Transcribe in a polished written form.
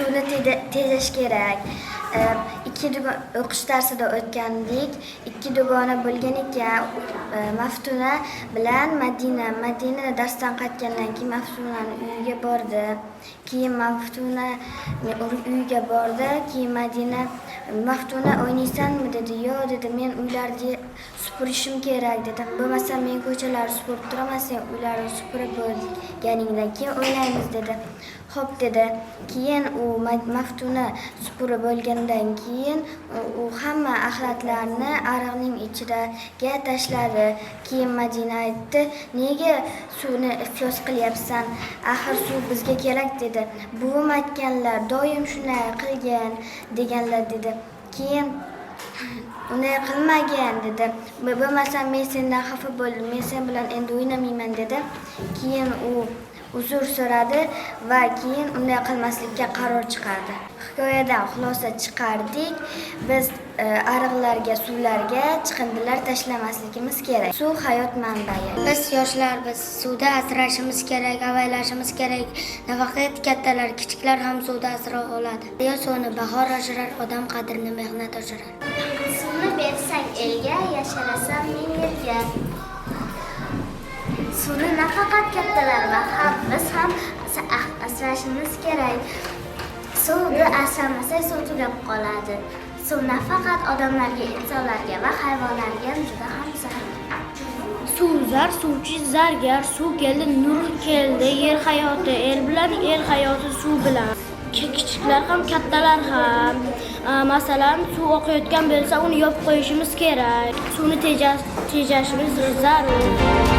suvni tejash kerak. Ikki o'qish darsida o'tgandik. Ikki dugona bo'lgan ekan. Maftuna bilan Madina darsdan qaytgandan keyin Maftunani uyiga bordi. Keyin Maftuna uyiga bordi. Keyin Maftuna o'ynaysanmi dedi. Yo'q dedi, men uylarni supurishim kerak dedim. Bo'lmasa men ko'chalarni supurib turaman, sen uylarni supurib bo'lganingdan keyin o'ynaymiz dedi. Xo'p dedi. Keyin u Maftuna supurib bo'lgandan keyin u hamma axlatlarni ariqning ichiga tashladi. Keyin Madina aytdi, "Nega suvni iflos qilyapsan? Axir suv bizga kerak" dedi. "Buvim aytganlar, doim shunday qilgan" deganlar dedi. Keyin unday qilmagan dedi. "Bo'lmasa men sendan xafa bo'ldim, men sen bilan endi o'ynamayman" dedi. Keyin u uzr so'radi va keyin unday qilmaslikka qaror chiqardi. Hikoyadan xulosa chiqardik. Biz ariqlarga, suvlarga chiqindilar tashlamasligimiz kerak. Suv hayot manbai. Biz yoshlar suvda asrashimiz kerak, avaylashimiz kerak. Nafaqat kattalar, kichiklar ham suvda asrab oladi. Yo suvni bahor oshirar, odam qadrini mehnat oshirar. Suvni bersang elga, yasharasan ming yilga. Suvni nafaqat kattalar va biz ham asrashimiz kerak. Suvni asramasak suv tugab qoladi. Suv nafaqat odamlarga, insonlarga va hayvonlarga ham juda ham zarur. Suv zar, suvchi zargar, suv keldi, nur keldi, yer hayoti, el bilan, el hayoti suv bilan. Kichiklar ham, kattalar ham. Masalan, suv oqayotgan bo'lsa, uni yopib qo'yishimiz kerak. Suvni tejashimiz zarur.